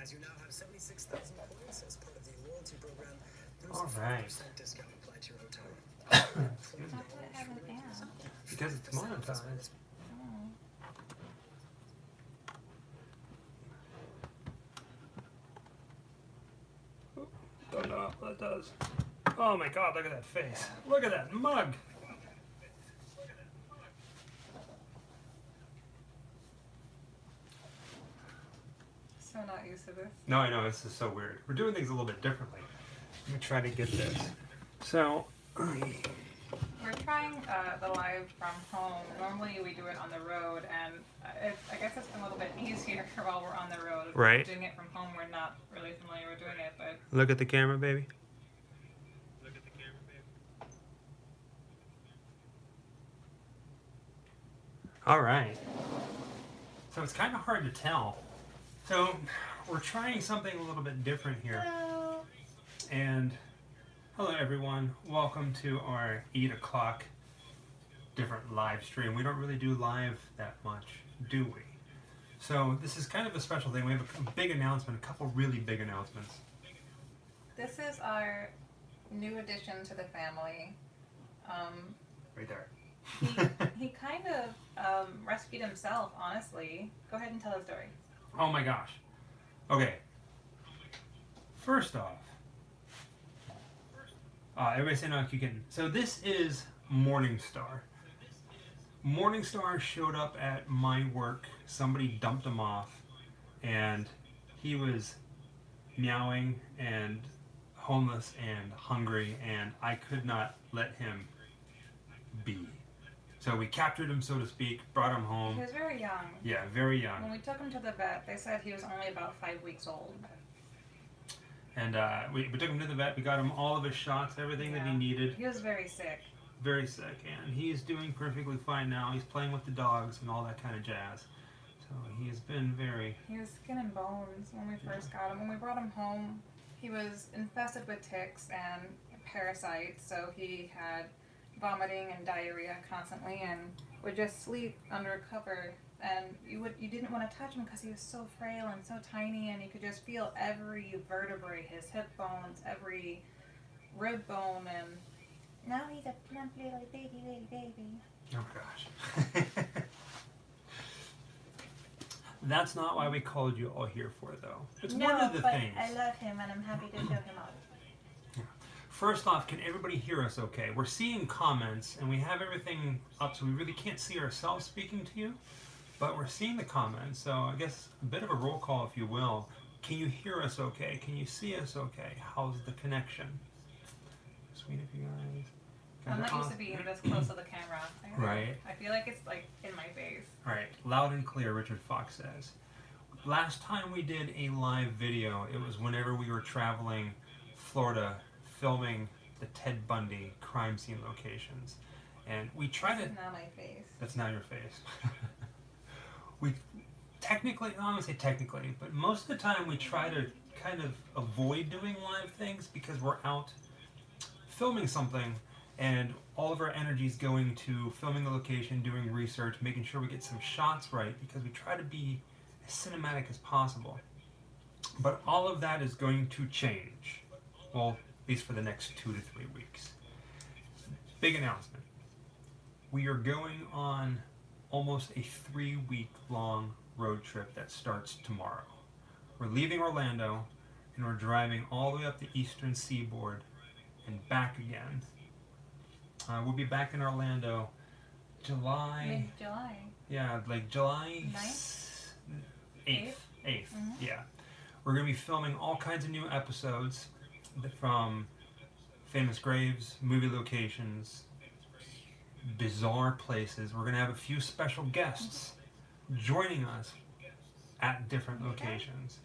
As you now have 76,000 points as part of the loyalty program, there's All a 5% right. discount applied to your hotel. Excuse me. How could it have an ad? Because it's monetized. Oh. Don't know what that does. Oh my god, look at that face. Look at that mug. So not used to this. No, I know, this is so weird. We're doing things a little bit differently. Let me try to get this. So, We're trying the live from home. Normally we do it on the road, and I guess it's been a little bit easier while we're on the road. Right. Doing it from home, we're not really familiar with doing it, but look at the camera, baby. All right. So it's kind of hard to tell. So we're trying something a little bit different here. hello. And hello everyone. Welcome to our 8 o'clock different live stream. We don't really do live that much, do we? So this is kind of a special thing. We have a big announcement, a couple really big announcements. This is our new addition to the family. Right there. He kind of rescued himself, honestly. Go ahead and tell the story. Oh my gosh. Okay. First off, everybody say no, you can. So this is Morningstar. Morningstar showed up at my work. Somebody dumped him off, and he was meowing and homeless and hungry, and I could not let him be. So we captured him, so to speak, brought him He home. was very young. Yeah, very young. When we took him to the vet, they said he was only about 5 weeks old. And we took him to the vet. We got him all of his shots, everything that he Yeah. needed. He was very sick. Very sick, and he's doing perfectly fine now. He's playing with the dogs and all that kind of jazz. So he has been very... He was skin and bones when we first got him. When we brought him home, he was infested with ticks and parasites, so he had vomiting and diarrhea constantly and would just sleep under a cover. And you didn't want to touch him because he was so frail and so tiny, and you could just feel every vertebrae, his hip bones, every rib bone, and now he's a plump little baby. Oh, gosh. That's not why we called you all here for, though. It's one of the things. I love him and I'm happy to show him off. First off, can everybody hear us okay? We're seeing comments, and we have everything up, so we really can't see ourselves speaking to you, but we're seeing the comments, so I guess a bit of a roll call, if you will. Can you hear us okay? Can you see us okay? How's the connection? Sweet of you guys. I'm not used to being this close to the camera. Right. I feel like it's like in my face. Alright, loud and clear, Richard Fox says. Last time we did a live video, it was whenever we were traveling Florida, filming the Ted Bundy crime scene locations. And we tried to... This is not my face. That's not your face. We technically, I don't want to say technically, but most of the time we try to kind of avoid doing live things because we're out filming something and all of our energy is going to filming the location, doing research, making sure we get some shots right because we try to be as cinematic as possible. But all of that is going to change. Well, at least for the next 2 to 3 weeks. Big announcement. We are going on almost a 3-week-long road trip that starts tomorrow. We're leaving Orlando and we're driving all the way up the eastern seaboard and back again. We'll be back in Orlando July... Mid-July. Yeah, like July 8th. Mm-hmm. Yeah. We're going to be filming all kinds of new episodes from famous graves, movie locations, bizarre places. We're going to have a few special guests joining us at different locations.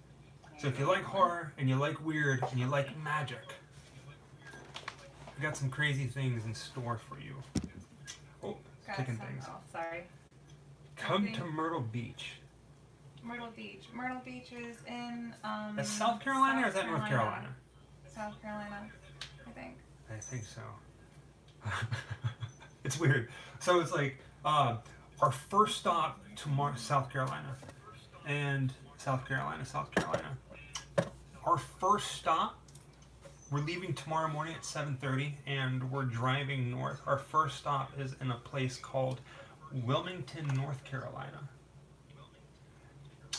So if you like horror and you like weird and you like magic, we got some crazy things in store for you. Oh, Got kicking some- things. Oh, sorry. Come to Myrtle Beach. Myrtle Beach. Myrtle Beach is in That's South Carolina or is that North Carolina? South Carolina, I think. I think so. It's weird. So it's like our first stop to South Carolina. And South Carolina. our first stop, we're leaving tomorrow morning at 7:30, and we're driving north. Our first stop is in a place called Wilmington, North Carolina.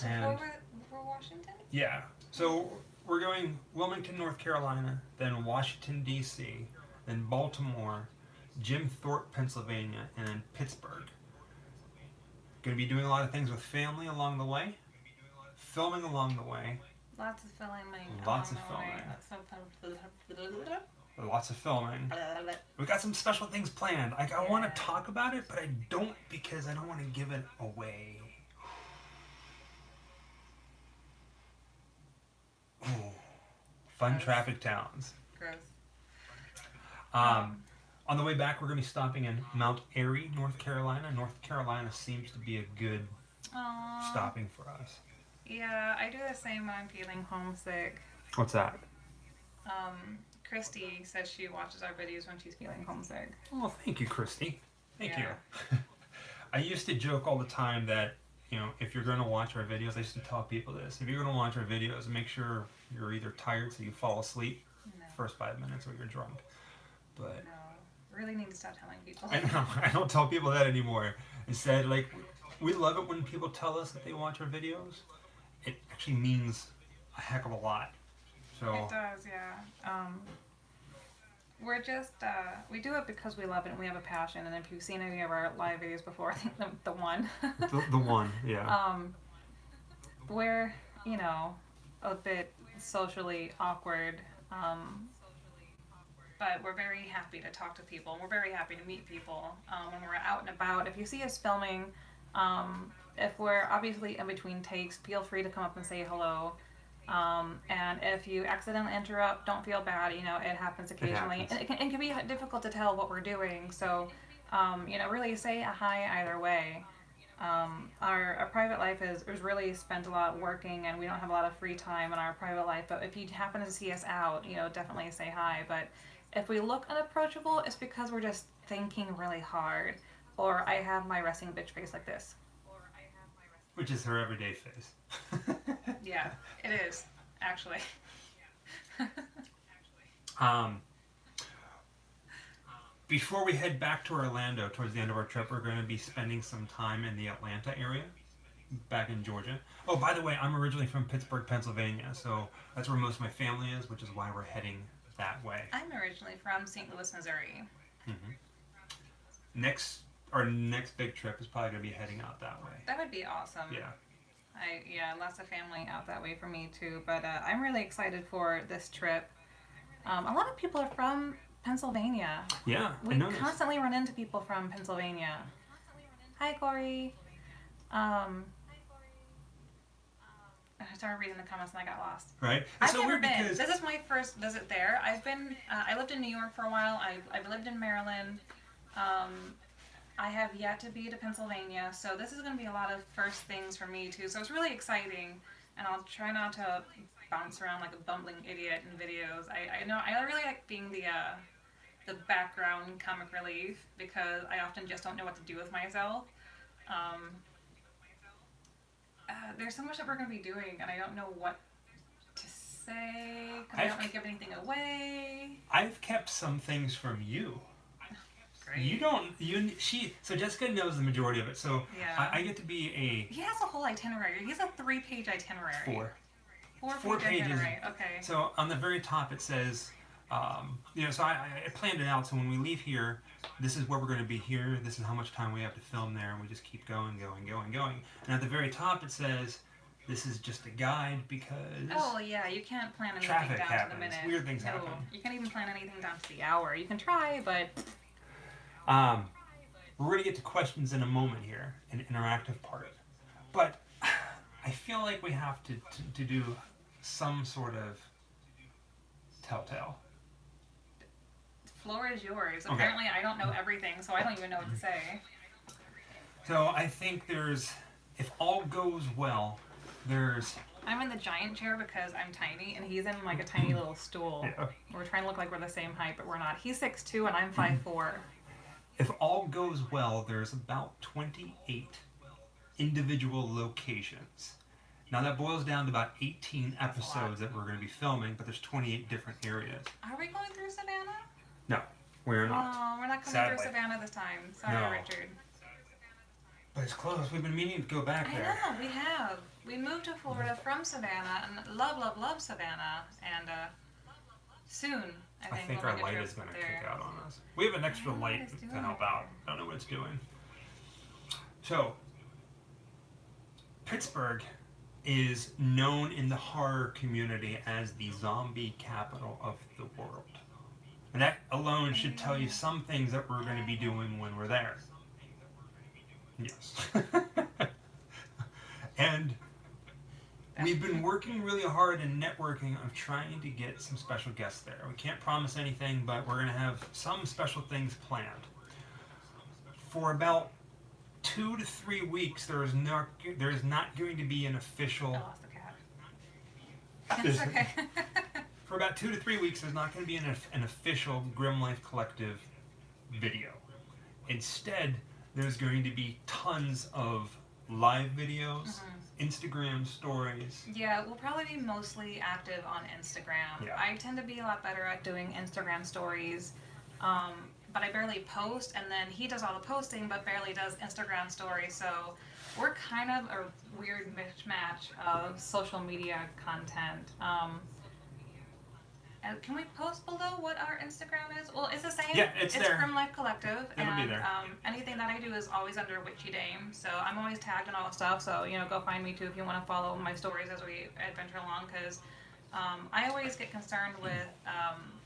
And Before Washington? yeah, so we're going Wilmington, North Carolina, then Washington, D.C., then Baltimore, Jim Thorpe, Pennsylvania, and then Pittsburgh. Going to be doing a lot of things with family along the way, filming along the way. Lots of filming. Lots of filming. Lots of filming. We got some special things planned. I want to talk about it, but I don't because I don't want to give it away. Ooh. Fun Gross. traffic towns. Gross. On the way back, we're going to be stopping in Mount Airy, North Carolina. North Carolina seems to be a good Aww. stopping for us. Yeah, I do the same when I'm feeling homesick. What's that? Christy says she watches our videos when she's feeling homesick. Oh, thank you, Christy. Thank Yeah. you. I used to joke all the time that, if you're going to watch our videos, I used to tell people this. If you're going to watch our videos, make sure you're either tired so you fall asleep No. first 5 minutes or you're drunk. But No. Really need to stop telling people. I know, I don't tell people that anymore. Instead, we love it when people tell us that they watch our videos. It actually means a heck of a lot. So It does, yeah. We're just, we do it because we love it and we have a passion. And if you've seen any of our live videos before, I think the one. the one, yeah. We're, a bit socially awkward. But we're very happy to talk to people. We're very happy to meet people when we're out and about. If you see us filming, if we're obviously in between takes, feel free to come up and say hello. And if you accidentally interrupt, don't feel bad. It happens occasionally. It happens. And it can be difficult to tell what we're doing. So, really say a hi either way. Our private life is really spent a lot working, and we don't have a lot of free time in our private life. But if you happen to see us out, definitely say hi. But if we look unapproachable, it's because we're just thinking really hard. Or I have my resting bitch face like this. Which is her everyday face. Yeah, it is, actually. Before we head back to Orlando towards the end of our trip, we're going to be spending some time in the Atlanta area, back in Georgia. Oh, by the way, I'm originally from Pittsburgh, Pennsylvania, so that's where most of my family is, which is why we're heading that way. I'm originally from St. Louis, Missouri. Our next big trip is probably going to be heading out that way. That would be awesome. Yeah. Lots of family out that way for me too. But I'm really excited for this trip. A lot of people are from Pennsylvania. Yeah, I We noticed. constantly run into people from Pennsylvania. Hi, Corey. I started reading the comments and I got lost. Right? It's I've so never weird been. because This is my first visit there. I lived in New York for a while. I've lived in Maryland. I have yet to be to Pennsylvania, so this is going to be a lot of first things for me too. So it's really exciting, and I'll try not to bounce around like a bumbling idiot in videos. I know I really like being the background comic relief because I often just don't know what to do with myself. There's so much that we're going to be doing, and I don't know what to say because I don't want to give anything away. I've kept some things from you. Great. So Jessica knows the majority of it. So Yeah. I get to be He has a whole itinerary. He has a 3-page itinerary. four Four-page pages. itinerary. Okay. So on the very top it says, so I planned it out. So when we leave here, this is where we're going to be here. This is how much time we have to film there. And we just keep going. And at the very top it says, this is just a guide because Oh yeah, you can't plan anything traffic down happens. to the minute. Weird things No, happen. you can't even plan anything down to the hour. You can try, but we're going to get to questions in a moment here, an interactive part. But I feel like we have to do some sort of telltale. the floor is yours. Okay. Apparently, I don't know everything, so I don't even know what to say. So I think if all goes well, I'm in the giant chair because I'm tiny, and he's in like a tiny little stool. Yeah. We're trying to look like we're the same height, but we're not. He's 6'2", and I'm 5'4". if all goes well, there's about 28 individual locations. Now that boils down to about 18 That's a lot. episodes that we're going to be filming, but there's 28 different areas. Are we going through Savannah? No, we're not. Oh, we're not coming Sadly. through Savannah this time. Sorry, No. Richard. But it's close. We've been meaning to go back I there. know, we have. We moved to Florida from Savannah and love Savannah. And soon, I I think, think we'll our make a light trip is going to there. kick out on us. We have an extra I don't know light what it's to doing help there. out. I don't know what it's doing. So, Pittsburgh is known in the horror community as the zombie capital of the world. And that alone should tell you some things that we're going to be doing when we're there. Yes. And we've been working really hard in networking of trying to get some special guests there. We can't promise anything, but we're going to have some special things planned. For about 2 to 3 weeks, there is not going to be an official. I lost the cat. It's okay. For about 2 to 3 weeks, there's not going to be an official Grim Life Collective video. Instead, there's going to be tons of live videos, Instagram stories. Yeah, we'll probably be mostly active on Instagram. Yeah. I tend to be a lot better at doing Instagram stories, but I barely post, and then he does all the posting, but barely does Instagram stories, so we're kind of a weird mismatch of social media content. And can we post below what our Instagram is? Well, it's the same. Yeah, it's there. Grim Life Collective. It'll be there. Anything that I do is always under Witchy Dame. So I'm always tagged and all that stuff. So, go find me too if you want to follow my stories as we adventure along. Because I always get concerned with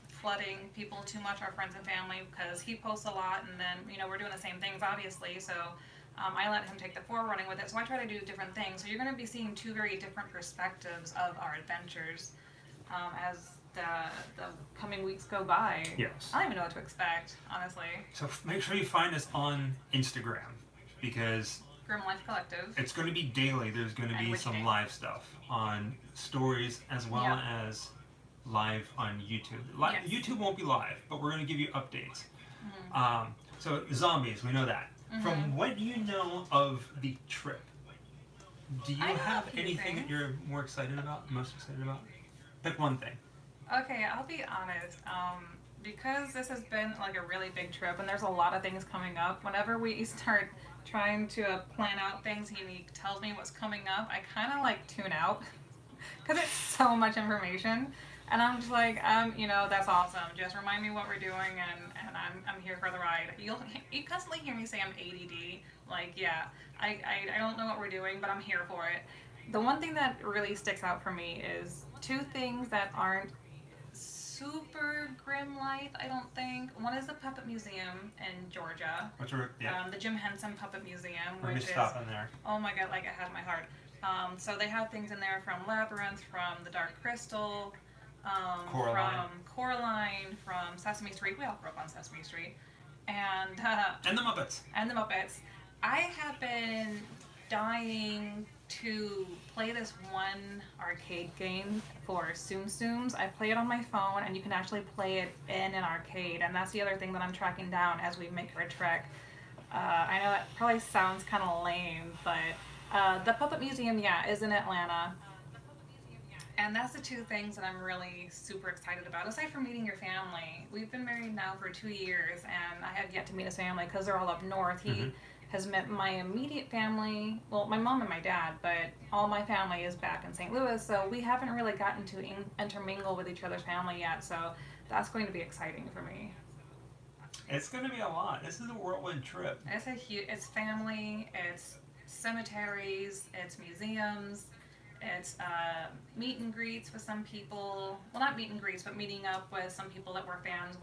flooding people too much, our friends and family, because he posts a lot and then, we're doing the same things, obviously. So I let him take the forerunning with it. So I try to do different things. So you're going to be seeing two very different perspectives of our adventures as the coming weeks go by. Yes. I don't even know what to expect, honestly. So make sure you find us on Instagram, because Grim Life Collective. it's going to be daily. There's going to And be Witchy some Dame. live stuff on stories as well Yeah. as live on YouTube. Yes. YouTube won't be live, but we're going to give you updates. So zombies, we know that. From what you know of the trip, do you I know a have few anything that things. you're more excited about, most excited about? Pick one thing. Okay, I'll be honest. Because this has been like a really big trip and there's a lot of things coming up, whenever we start trying to plan out things and he tells me what's coming up, I kind of like tune out because it's so much information. And I'm just like, that's awesome. Just remind me what we're doing, and I'm here for the ride. You constantly hear me say I'm ADD. Like, yeah, I don't know what we're doing, but I'm here for it. The one thing that really sticks out for me is two things that aren't super grim life, I don't think. One is the Puppet Museum in Georgia. The Jim Henson Puppet Museum, We're going which to is, stop in there. oh my god, like it has my heart. So they have things in there from Labyrinth, from the Dark Crystal, Coraline. from Coraline, from Sesame Street. We all grew up on Sesame Street. And And the Muppets. and the Muppets. I have been dying to play this one arcade game for Tsum Tsums. I play it on my phone, and you can actually play it in an arcade, and that's the other thing that I'm tracking down as we make our trek. I know it probably sounds kind of lame, but the Puppet Museum, is in Atlanta. And that's the two things that I'm really super excited about. Aside from meeting your family, we've been married now for 2 years, and I have yet to meet his family because they're all up north. He has met my immediate family, well, my mom and my dad, but all my family is back in St. Louis, so we haven't really gotten to intermingle with each other's family yet, so that's going to be exciting for me. It's going to be a lot. This is a whirlwind trip. It's family, it's cemeteries, it's museums, it's meet and greets with some people. Well, not meet and greets, but meeting up with some people that we're fans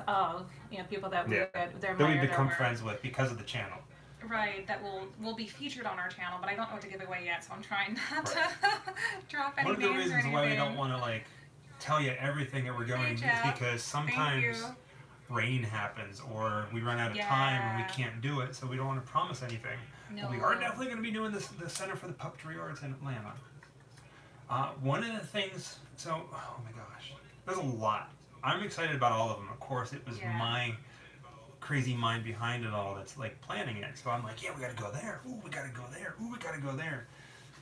of, people that we become friends with because of the channel. Right, that will be featured on our channel, but I don't know what to give away yet, so I'm trying not to drop any One of the names or reasons anything. why we don't want to tell you everything that we're going is Jeff. because sometimes rain happens or we run out of time and we can't do it, so we don't want to promise anything. No. But we are definitely going to be doing the Center for the Puppetry Arts in Atlanta. One of the things, oh my gosh, there's a lot. I'm excited about all of them. Of course, it was my crazy mind behind it all that's planning it. So I'm like, yeah, we got to go there. Ooh, we got to go there. Ooh, we got to go there.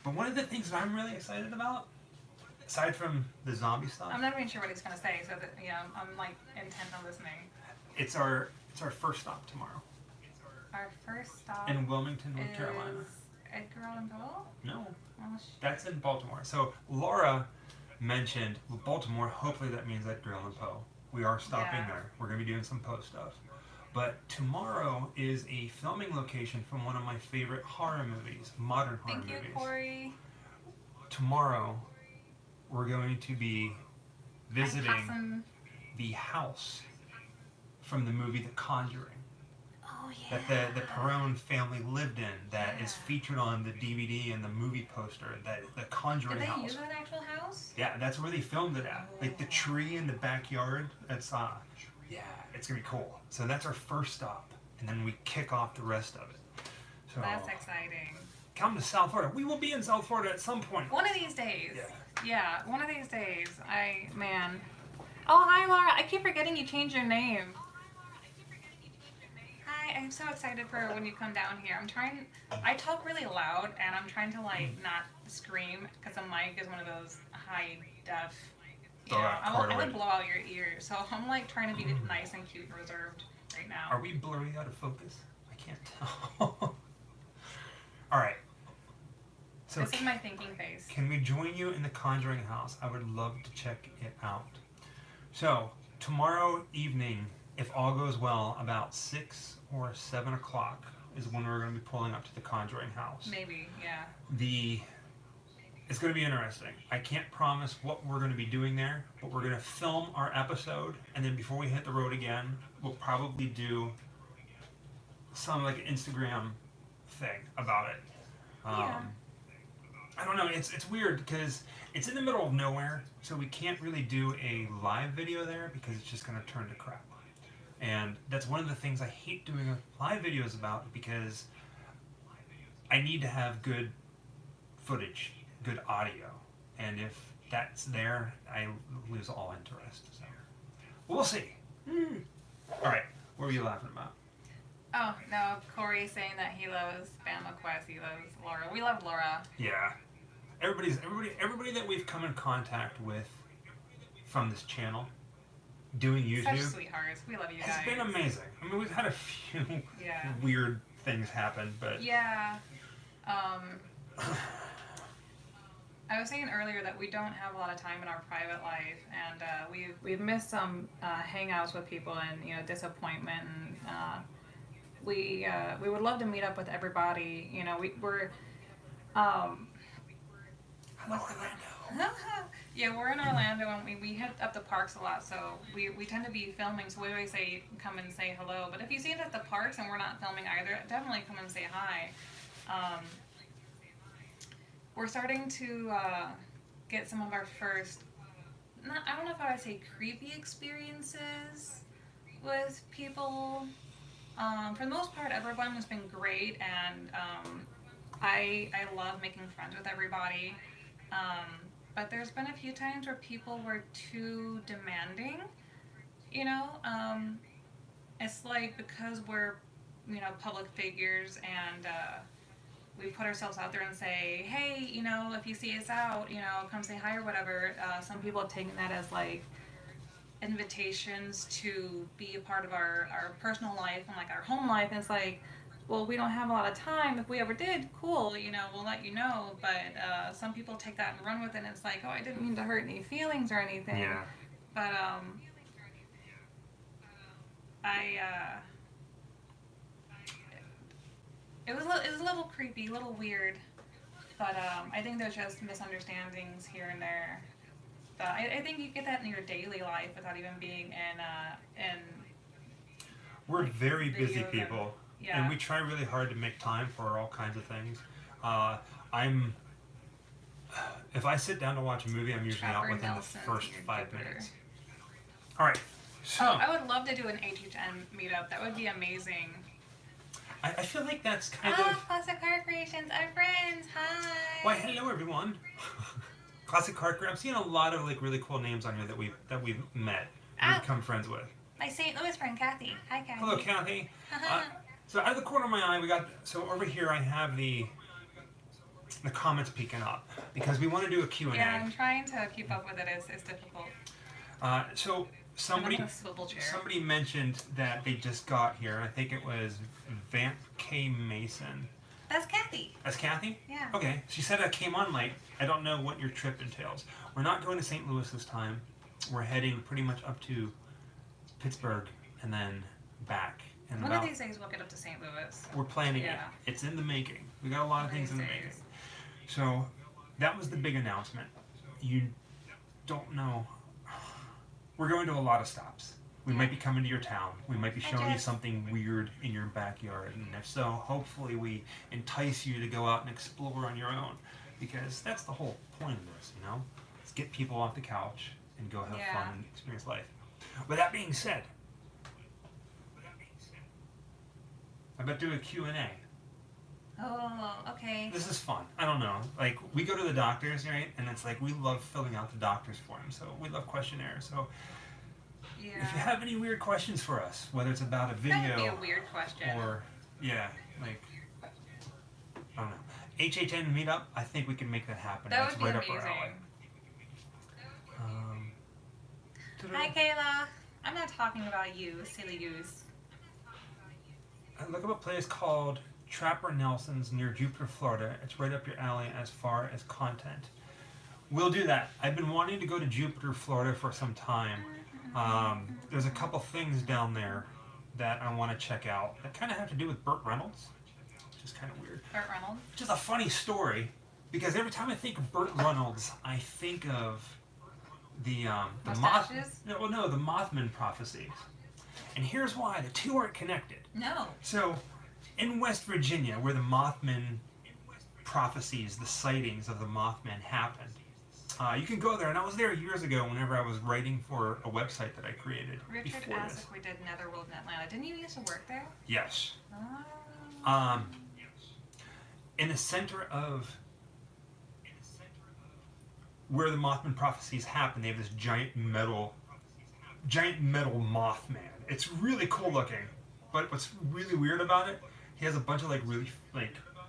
But one of the things that I'm really excited about, aside from the zombie stuff, I'm not even sure what he's gonna say, so that I'm like intent on listening. it's our first stop tomorrow Our first stop in Wilmington, North is Carolina. Edgar Allan Poe? No, Oh, shit. that's in Baltimore. So Laura mentioned Baltimore. Hopefully that means Edgar Allan Poe. We are stopping Yeah. there. We're gonna be doing some Poe stuff. But tomorrow is a filming location from one of my favorite horror movies, modern horror Thank you, movies. Corey. Tomorrow, we're going to be visiting Hassan. the house from the movie The Conjuring Oh yeah. that the Perron family lived in, that is Yeah. featured on the DVD and the movie poster, that the Conjuring Did they house. use an actual house? Yeah, that's where they filmed it at. Like the tree in the backyard. That's yeah, it's gonna be cool. So that's our first stop, and then we kick off the rest of it. So That's exciting. come to South Florida. We will be in South Florida at some point. One of these days. Yeah. Yeah, one of these days. Man. Oh, hi, Laura. I keep forgetting you changed your name. Hi, I'm so excited for when you come down here. I talk really loud, and I'm trying to, like, not scream, because the mic is one of those high def. You know, I would blow out your ears, so I'm, like, trying to be nice and cute and reserved right now. Are we blurry out of focus? I can't tell. All right. So This is my thinking face. can we join you in the Conjuring house? I would love to check it out. So tomorrow evening, if all goes well, about 6 or 7 o'clock is when we're going to be pulling up to the Conjuring house. Maybe, yeah. It's going to be interesting. I can't promise what we're going to be doing there, but we're going to film our episode, and then before we hit the road again, we'll probably do some like Instagram thing about it. Yeah. I don't know. It's weird because it's in the middle of nowhere, so we can't really do a live video there because it's just going to turn to crap. And that's one of the things I hate doing live videos about, because I need to have good footage, good audio, and if that's there, I lose all interest. So we'll see. All right, what were you laughing about? Oh, no, Corey saying that he loves Bama Quest, he loves Laura. We love Laura. Yeah, everybody that we've come in contact with from this channel, doing Such YouTube, sweethearts. We love you guys. has been amazing. I mean, we've had a few Yeah. weird things happen, but Yeah. I was saying earlier that we don't have a lot of time in our private life, and we've missed some hangouts with people and disappointment, and we would love to meet up with everybody. We're hello, Orlando. yeah, we're in Orlando, and we hit up the parks a lot, so we tend to be filming, so we always say come and say hello. But if you see us at the parks and we're not filming either, definitely come and say hi. We're starting to get some of our first, I don't know if I would say creepy experiences with people. For the most part, everyone has been great, and I love making friends with everybody. But there's been a few times where people were too demanding. It's like, because we're public figures, and we put ourselves out there and say, hey, if you see us out, come say hi or whatever. Some people have taken that as like invitations to be a part of our personal life and like our home life, and it's like, well, we don't have a lot of time. If we ever did, cool, we'll let you know. But some people take that and run with it, and it's like, oh, I didn't mean to hurt any feelings or anything. Yeah. But it was a little creepy, a little weird. But I think there's just misunderstandings here and there. But I think you get that in your daily life without even being in We're very busy videos people, yeah. and we try really hard to make time for all kinds of things. If I sit down to watch a movie, I'm usually out Trapper within Nelson, the first your 5 Jupiter. minutes. All right, so I would love to do an HHN meetup. That would be amazing. I feel like that's kind Ah, of. Classic Car Creations, our friends. Hi. Why, hello everyone. Classic Car Crew. I'm seeing a lot of like really cool names on here that we've met and become friends with. My St. Louis friend Kathy. Hi, Kathy. Hello, Kathy. So out of the corner of my eye, so over here I have the the comments peaking up because we want to do a Q&A. Yeah, I'm trying to keep up with it. It's difficult. So I'm in a swivel chair. somebody mentioned that they just got here, and I think it was Vamp K Mason. That's Kathy. That's Kathy? Yeah. Okay. She said I came on late. I don't know what your trip entails. We're not going to St. Louis this time. We're heading pretty much up to Pittsburgh and then back. And One of these days we'll get up to St. Louis. we're planning it. Yeah. It's in the making. We got a lot of One of things in the these making. days. So that was the big announcement. You don't know. We're going to a lot of stops. We might be coming to your town. We might be showing you something weird in your backyard. And if so, hopefully we entice you to go out and explore on your own. Because that's the whole point of this, you know? Let's get people off the couch and go have Yeah. fun and experience life. With that being said, I bet do a Q&A. Oh, okay. This is fun. I don't know. Like, we go to the doctors, right? And it's like, we love filling out the doctor's form. So we love questionnaires. So Yeah. if you have any weird questions for us, whether it's about a That would be video a weird question. or, yeah, like, I don't know. HHN meetup, I think we can make that happen. That That's would be right up our amazing. alley. Hi, Kayla. I'm not talking about you, silly goose. Look up a place called Trapper Nelson's near Jupiter, Florida. It's right up your alley as far as content. We'll do that. I've been wanting to go to Jupiter, Florida for some time. There's a couple things down there that I want to check out that kind of have to do with Burt Reynolds, which is kind of weird. Burt Reynolds. Which is a funny story because every time I think of Burt Reynolds, I think of the Mustaches? the Mothman prophecies. And here's why: the two aren't connected. No. So, in West Virginia, where the Mothman prophecies, the sightings of the Mothman happened, you can go there. And I was there years ago whenever I was writing for a website that I created Richard before asked this. if we did Netherworld in Atlanta. Didn't you used to work there? Yes. Oh. In the center of where the Mothman prophecies happen, they have this giant metal Mothman. It's really cool looking, but what's really weird about it, he has a bunch of really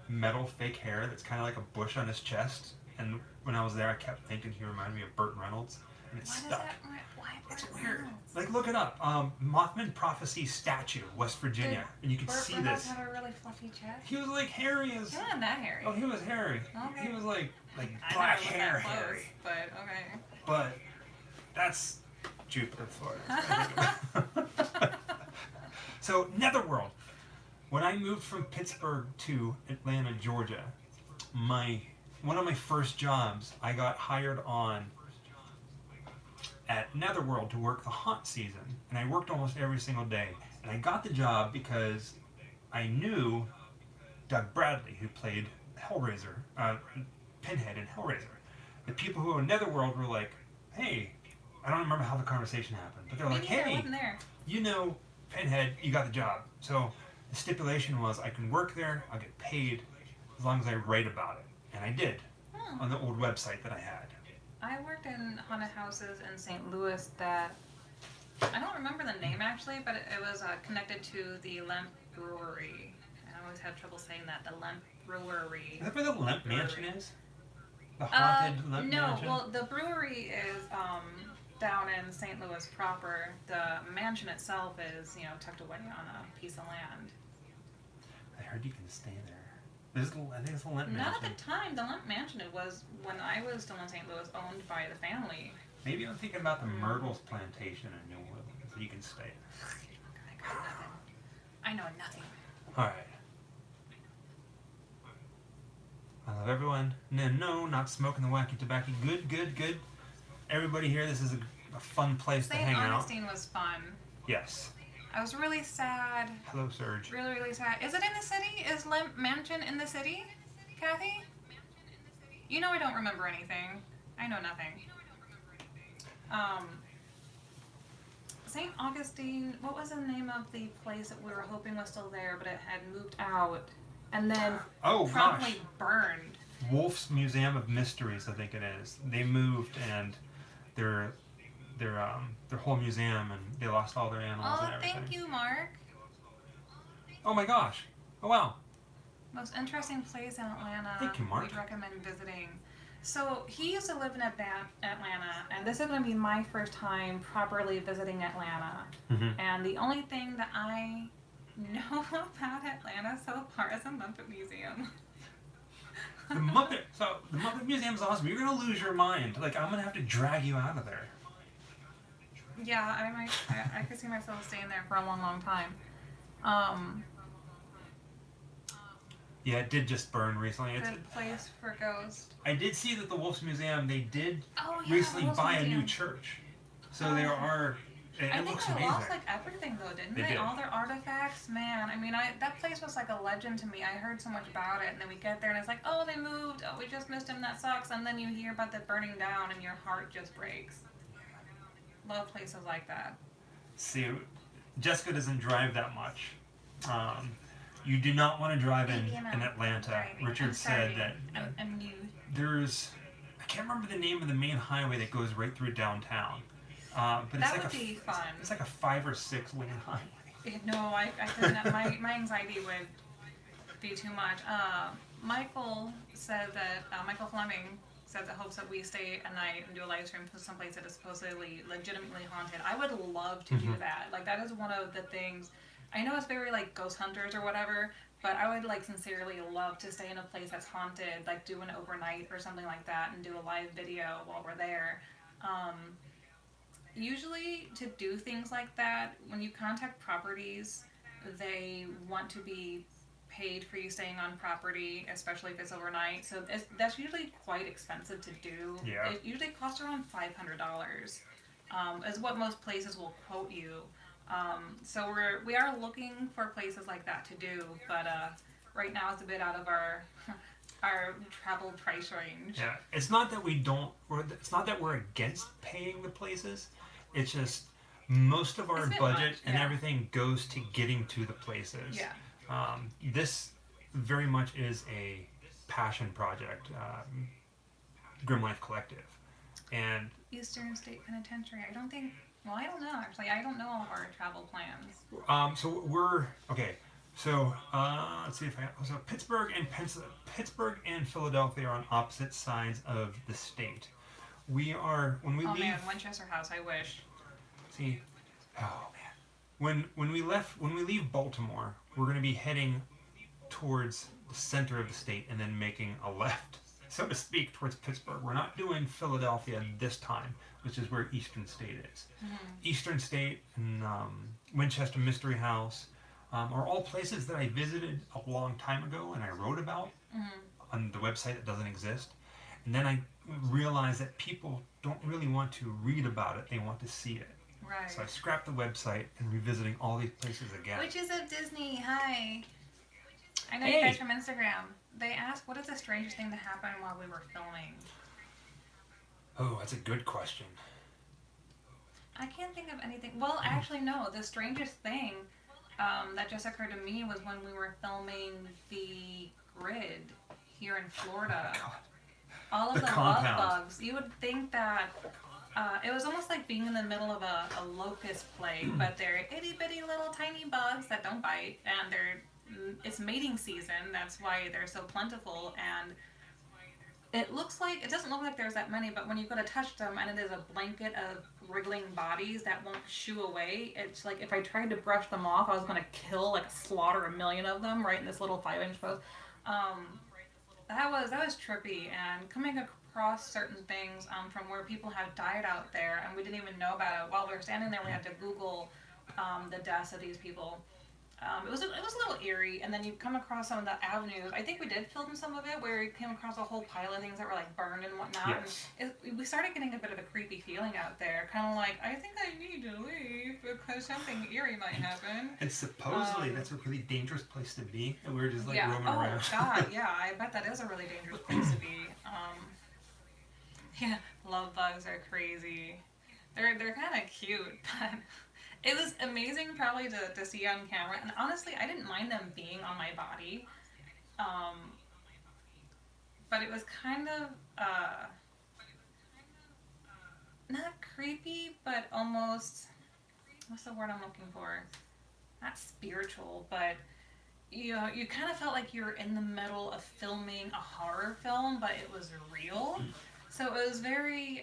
metal fake hair that's kind of like a bush on his chest. And when I was there, I kept thinking he reminded me of Burt Reynolds, and it Why does stuck. that? Why It's Burt weird. Reynolds? Like, look it up. Mothman prophecy statue, West Virginia, and you can Burt see Reynolds this. have a really fluffy chest. He was like hairy as. He's not that hairy. Oh, he was hairy. Okay. He was like I black never looked hair that close, hairy. but okay. But that's Jupiter, Florida. So, Netherworld. When I moved from Pittsburgh to Atlanta, Georgia, one of my first jobs, I got hired on at Netherworld to work the haunt season. And I worked almost every single day. And I got the job because I knew Doug Bradley, who played Hellraiser, Pinhead in Hellraiser. The people who were in Netherworld were like, hey, I don't remember how the conversation happened, but they're like, I hey, wasn't there. you know Pinhead, you got the job. So the stipulation was I can work there, I'll get paid, as long as I write about it. And I did, on the old website that I had. I worked in haunted houses in St. Louis that, I don't remember the name actually, but it was connected to the Lemp Brewery. I always have trouble saying that, the Lemp Brewery. Is that where the Lemp Mansion is? The haunted Lemp no, Mansion? well, the brewery is down in St. Louis proper. The mansion itself is, tucked away on a piece of land. I heard you can stay there. I think it's the Lemp Mansion. Not at the time. The Lemp Mansion, it was, when I was still in St. Louis, owned by the family. Maybe I'm thinking about the Myrtles Plantation in New Orleans. You can stay. I got nothing. I know nothing. Alright. I love everyone. No, not smoking the wacky tobacco. Good. Everybody here, this is a fun place to St. hang out. Augustine was fun. Yes. I was really sad. Hello, Serge. Really, really sad. Is it in the city? Is Lemp Mansion in the city? Kathy? You know I don't remember anything. I know nothing. St. Augustine, what was the name of the place that we were hoping was still there, but it had moved out and then promptly burned? Wolf's Museum of Mysteries, I think it is. They moved and their whole museum, and they lost all their animals and everything. Thank you, Mark. Oh my gosh. Oh wow. Most interesting place in Atlanta Thank you, Mark. we'd recommend visiting. So he used to live in Atlanta, and this is going to be my first time properly visiting Atlanta. Mm-hmm. And the only thing that I know about Atlanta so far is the Muppet Museum. The Muppet Museum's awesome. You're gonna lose your mind. Like, I'm gonna have to drag you out of there. Yeah, I could see myself staying there for a long, long time. Um, Yeah, it did just burn recently. Good place for ghosts. I did see that the Wolf's Museum, they did Oh yeah, recently Wolf's buy a Museum. new church. So there are. I It think looks they amazing. lost like everything though, didn't They they? did. All their artifacts, man. I mean, that place was like a legend to me. I heard so much about it, and then we get there and it's like, oh, they moved. Oh, we just missed him. That sucks. And then you hear about the burning down, and your heart just breaks. Love places like that. See, Jessica doesn't drive that much. You do not want to drive in Atlanta. Right. Richard I'm said sorry. that I'm new. there's. I can't remember the name of the main highway that goes right through downtown. But it's That like would be fun. It's like a 5 or 6 lane highway. No, I couldn't. My anxiety would be too much. Michael said that Michael Fleming said that hopes that we stay a night and do a live stream to someplace that is supposedly legitimately haunted. I would love to do that. Like that is one of the things. I know it's very like ghost hunters or whatever, but I would like sincerely love to stay in a place that's haunted, like do an overnight or something like that, and do a live video while we're there. Usually, to do things like that, when you contact properties, they want to be paid for you staying on property, especially if it's overnight. So that's usually quite expensive to do. Yeah. It usually costs around $500, is what most places will quote you. So we are looking for places like that to do, but right now it's a bit out of our our travel price range. Yeah, it's not that we don't. It's not that we're against paying the places. It's just most of our It's a bit budget much, and yeah. everything goes to getting to the places. Yeah. This very much is a passion project, Grim Life Collective, and Eastern State Penitentiary. I don't think. Well, I don't know actually. I don't know all of our travel plans. so we're okay. So let's see if so Pittsburgh and Philadelphia are on opposite sides of the state. We are when we Oh leave. man, Winchester House. I wish. See, oh man, when we leave Baltimore, we're going to be heading towards the center of the state and then making a left, so to speak, towards Pittsburgh. We're not doing Philadelphia this time, which is where Eastern State is. Eastern State and Winchester Mystery House are all places that I visited a long time ago and I wrote about on the website that doesn't exist. And then I realized that people don't really want to read about it; they want to see it. Right. So I scrapped the website and revisiting all these places again. Witches of Disney. Hi. I know Hey. you guys from Instagram. They asked, "What is the strangest thing that happened while we were filming?" Oh, that's a good question. I can't think of anything. Well, actually, no. The strangest thing that just occurred to me was when we were filming the grid here in Florida. God. All of The the compound. love bugs. You would think that it was almost like being in the middle of a locust plague, but they're itty bitty little tiny bugs that don't bite, and it's mating season. That's why they're so plentiful, and it doesn't look like there's that many, but when you go to touch them and it is a blanket of wriggling bodies that won't shoo away, it's like if I tried to brush them off, I was going to slaughter 1 million of them right in this little 5-inch post. That was trippy, and coming across certain things from where people have died out there, and we didn't even know about it. While we were standing there, we had to Google the deaths of these people. It was a little eerie, and then you come across some of the avenues. I think we did film some of it where we came across a whole pile of things that were like burned and whatnot. Yes. And we started getting a bit of a creepy feeling out there, kind of like, I think I need to leave because something eerie might happen. And supposedly that's a really dangerous place to be, and we were just like Yeah. roaming Oh around. God, yeah. I bet that is a really dangerous place to be. Yeah, love bugs are crazy. They're kind of cute, but it was amazing probably to see on camera. And honestly, I didn't mind them being on my body, but it was kind of not creepy, but almost, what's the word I'm looking for? Not spiritual, but you kind of felt like you were in the middle of filming a horror film, but it was real. So it was very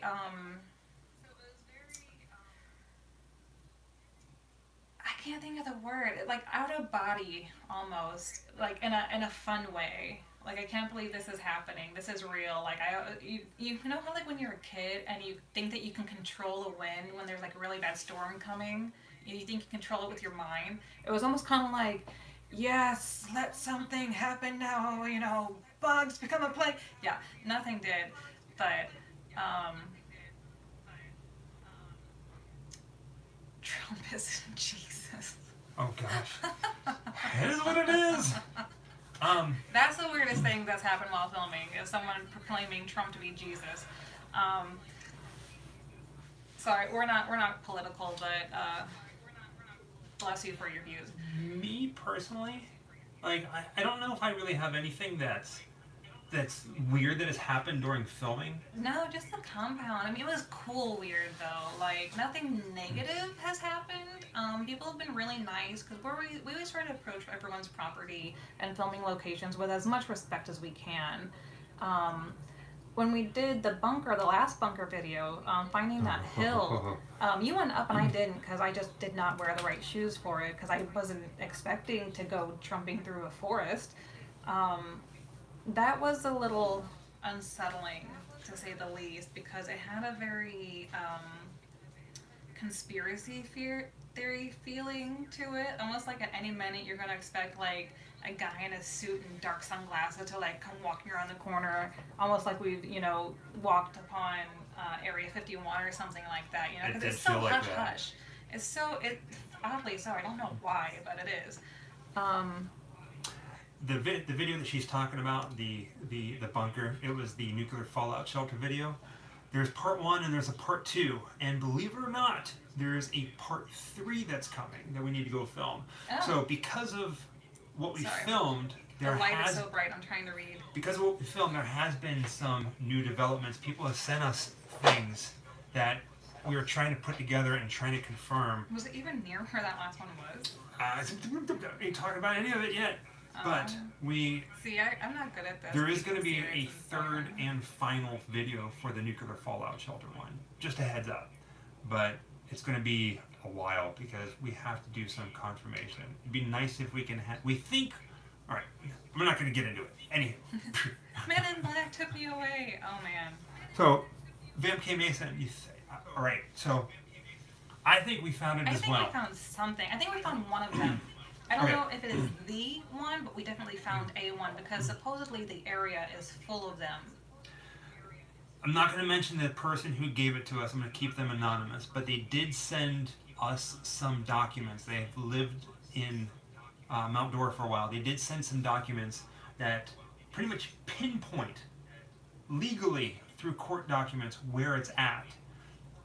I can't think of the word. Like out of body almost, like in a fun way. Like I can't believe this is happening. This is real. Like you know how like when you're a kid and you think that you can control the wind when there's like a really bad storm coming. You think you control it with your mind. It was almost kind of like, yes, let something happen now. You know, bugs become a plague. Yeah, nothing did, but um, Trump is Jesus. Oh gosh, it is what it is. That's the weirdest thing that's happened while filming is someone proclaiming Trump to be Jesus. Sorry, we're not political, but bless you for your views. Me personally, like I don't know if I really have anything that's weird that has happened during filming. No, just the compound. I mean, it was cool weird though. Like nothing negative has happened. People have been really nice because we always try to approach everyone's property and filming locations with as much respect as we can. When we did the last bunker video, finding that hill, you went up and I didn't because I just did not wear the right shoes for it because I wasn't expecting to go trumping through a forest. That was a little unsettling, to say the least, because it had a very conspiracy theory feeling to it. Almost like at any minute you're going to expect like a guy in a suit and dark sunglasses to like come walking around the corner, almost like we've, walked upon Area 51 or something like that, because it's so hush-hush. It's oddly so, I don't know why, but it is. The video that she's talking about, the bunker, it was the nuclear fallout shelter video. There's part 1 and there's a part 2, and believe it or not, there's a part 3 that's coming that we need to go film. Oh. So because of what we filmed, the light is so bright, I'm trying to read. Because of what we filmed, there has been some new developments. People have sent us things that we were trying to put together and trying to confirm. Was it even near where that last one was? I ain't talking about any of it yet. But we... See, I'm not good at this. There is going to be a third and final video for the nuclear fallout shelter one. Just a heads up. But it's going to be a while because we have to do some confirmation. It'd be nice if we can have... We think... Alright, I'm not going to get into it. Anywho. Men in Black took me away. Oh, man. So, Vamp K. Mason, you say... Alright, so... I think we found it as well. I think we found something. I think we found one of them. I don't know if it is the one, but we definitely found a one because supposedly the area is full of them. I'm not going to mention the person who gave it to us. I'm going to keep them anonymous. But they did send us some documents. They have lived in Mount Dora for a while. They did send some documents that pretty much pinpoint legally through court documents where it's at.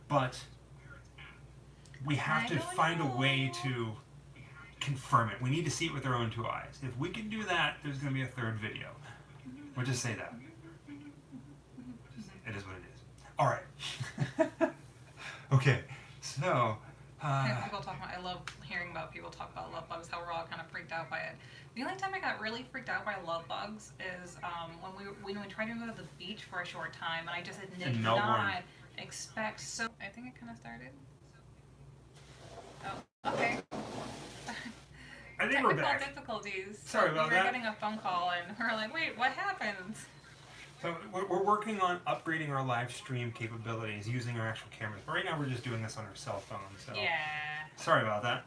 But we have to find a way to confirm it. We need to see it with our own two eyes. If we can do that, there's going to be a third video. We'll just say that. It is what it is. All right. Okay. So. People talk about. I love hearing about people talk about love bugs. How we're all kind of freaked out by it. The only time I got really freaked out by love bugs is when we tried to go to the beach for a short time, and I just did not expect. So I think it kind of started. Oh, okay. I think we're back. Technical difficulties. Sorry about that. We were getting a phone call, and we're like, wait, what happened? So we're working on upgrading our live stream capabilities using our actual cameras. But right now we're just doing this on our cell phone. So yeah. Sorry about that.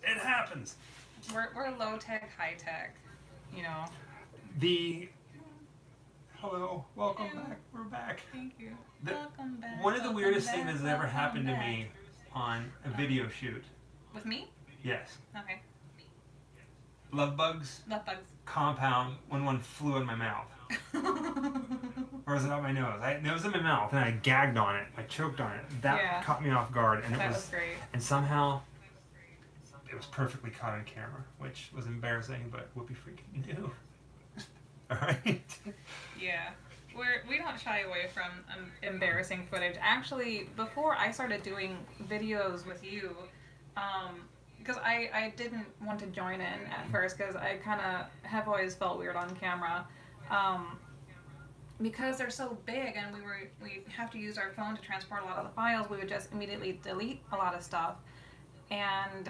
It happens. We're low tech, high tech. You know. Hello, welcome back. We're back. Thank you. Welcome back. One of the weirdest things that's ever happened to me on a video shoot. With me? Yes. Okay. Love bugs. Love bugs. Compound. When one flew in my mouth. Or was it out my nose? It was in my mouth, and I gagged on it. I choked on it. That caught me off guard, and that was great. And somehow, it was perfectly caught on camera, which was embarrassing, but Whoopi freaking knew. All right. Yeah. We don't shy away from embarrassing footage. Actually, before I started doing videos with you, because I didn't want to join in at first because I kind of have always felt weird on camera. Because they're so big and we have to use our phone to transport a lot of the files, we would just immediately delete a lot of stuff. And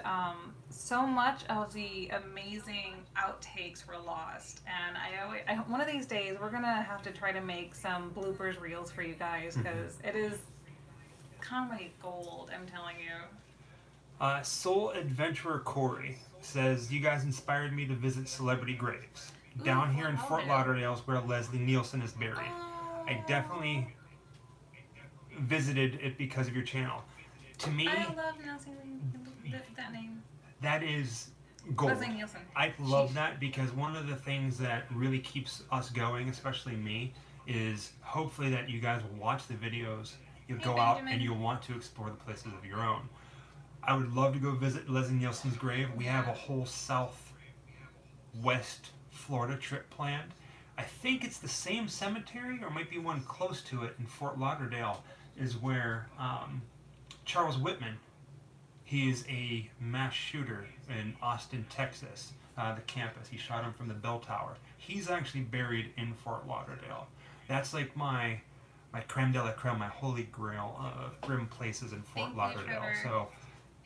so much of the amazing outtakes were lost. And one of these days we're gonna have to try to make some bloopers reels for you guys because it is comedy gold. I'm telling you. Soul Adventurer Corey says, "You guys inspired me to visit celebrity graves. Down here in Fort Lauderdale is where Leslie Nielsen is buried. I definitely visited it because of your channel. To me, I love Nelson, that name. That is gold. Leslie Nielsen. I love that because one of the things that really keeps us going, especially me, is hopefully that you guys will watch the videos, you'll go out and you'll want to explore the places of your own. I would love to go visit Leslie Nielsen's grave. We have a whole southwest Florida trip planned. I think it's the same cemetery, or might be one close to it in Fort Lauderdale, is where Charles Whitman, he is a mass shooter in Austin, Texas, the campus. He shot him from the bell tower. He's actually buried in Fort Lauderdale. That's like my creme de la creme, my holy grail of grim places in Fort Lauderdale. So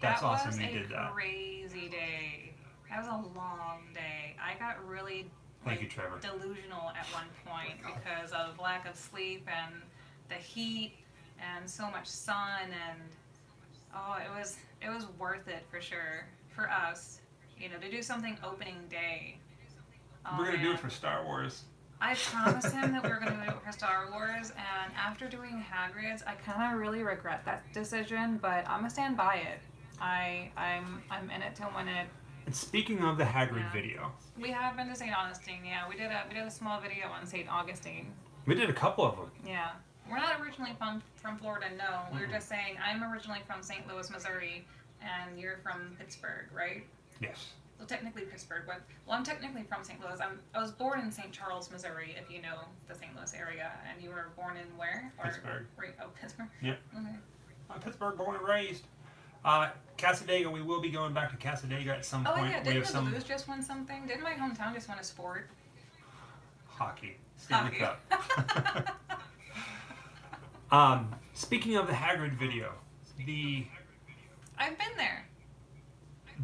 that's awesome you did that. That was a crazy day. That was a long day. I got really Thank you, Trevor. delusional at one point because of lack of sleep and the heat and so much sun, and it was worth it for sure for us, to do something opening day. We're gonna do it for Star Wars. I promised him that we were gonna do it for Star Wars, and after doing Hagrid's, I kind of really regret that decision, but I'm gonna stand by it. I'm in it to win it. And speaking of the Hagrid video, we have been to St. Augustine. Yeah, we did a small video on St. Augustine. We did a couple of them. Yeah, we're not originally from Florida. No, we were just saying I'm originally from St. Louis, Missouri, and you're from Pittsburgh, right? Yes. So technically Pittsburgh, but I'm technically from St. Louis. I was born in St. Charles, Missouri, if you know the St. Louis area, and you were born in where? Pittsburgh. Pittsburgh. Yep. Okay. I'm Pittsburgh, born and raised. Casadega, we will be going back to Casadega at some point. Oh yeah, we didn't have the Blues just win something? Didn't my hometown just win a sport? Hockey. Stanley Hockey. Cup. Speaking of the Hagrid video, I've been there.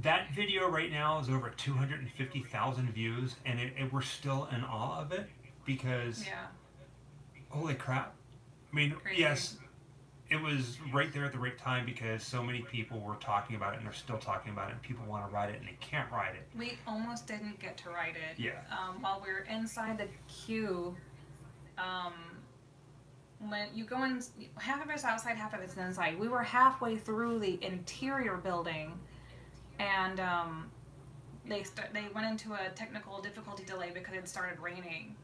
That video right now is over 250,000 views, and we're still in awe of it because, holy crap. I mean, Crazy. Yes, it was right there at the right time because so many people were talking about it, and they're still talking about it, and people want to ride it, and they can't ride it. We almost didn't get to ride it. Yeah. While we were inside the queue, when you go in, half of it's outside, half of it's inside. We were halfway through the interior building, and they went into a technical difficulty delay because it started raining.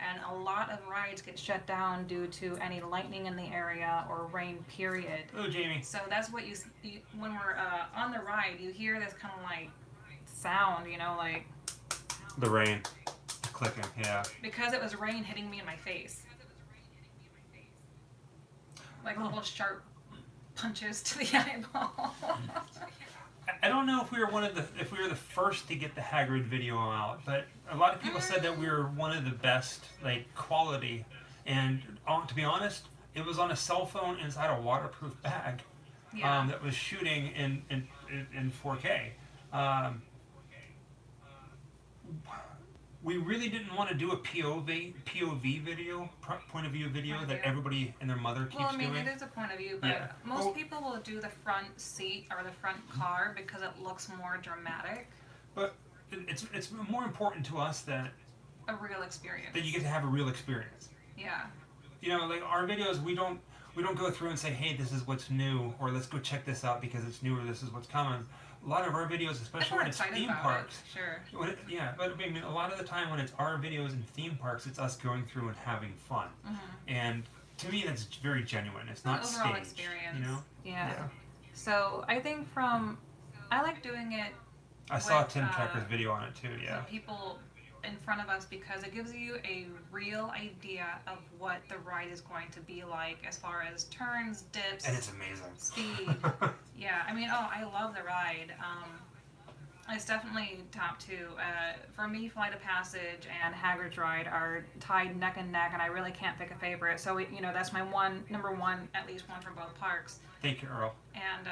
And a lot of rides get shut down due to any lightning in the area or rain, period. Oh, Jamie. So that's what you when we're on the ride, you hear this kind of like sound, like... The rain. Clicking, yeah. Because it was rain hitting me in my face. Like little sharp punches to the eyeball. I don't know if we were the first to get the Hagrid video out, but a lot of people said that we were one of the best, quality. And to be honest, it was on a cell phone inside a waterproof bag that was shooting in 4K. We really didn't want to do a POV video, point of view video that everybody and their mother keeps doing. It is a point of view, but most people will do the front seat or the front car because it looks more dramatic. But it's more important to us that a real experience. That you get to have a real experience. Yeah. Our videos, we don't go through and say, hey, this is what's new, or let's go check this out because it's new, or this is what's coming. A lot of our videos, especially when it's theme parks, sure. But I mean, a lot of the time when it's our videos in theme parks, it's us going through and having fun, and to me, that's very genuine. It's not staged. Overall experience. Yeah. So I think I like doing it. I saw Tim Tucker's video on it too. Yeah. People in front of us because it gives you a real idea of what the ride is going to be like as far as turns, dips, and it's amazing. Speed. Yeah, I mean, I love the ride. It's definitely top two. For me, Flight of Passage and Hagrid's Ride are tied neck and neck, and I really can't pick a favorite. So, that's my number one, at least one for both parks. Thank you, Earl. And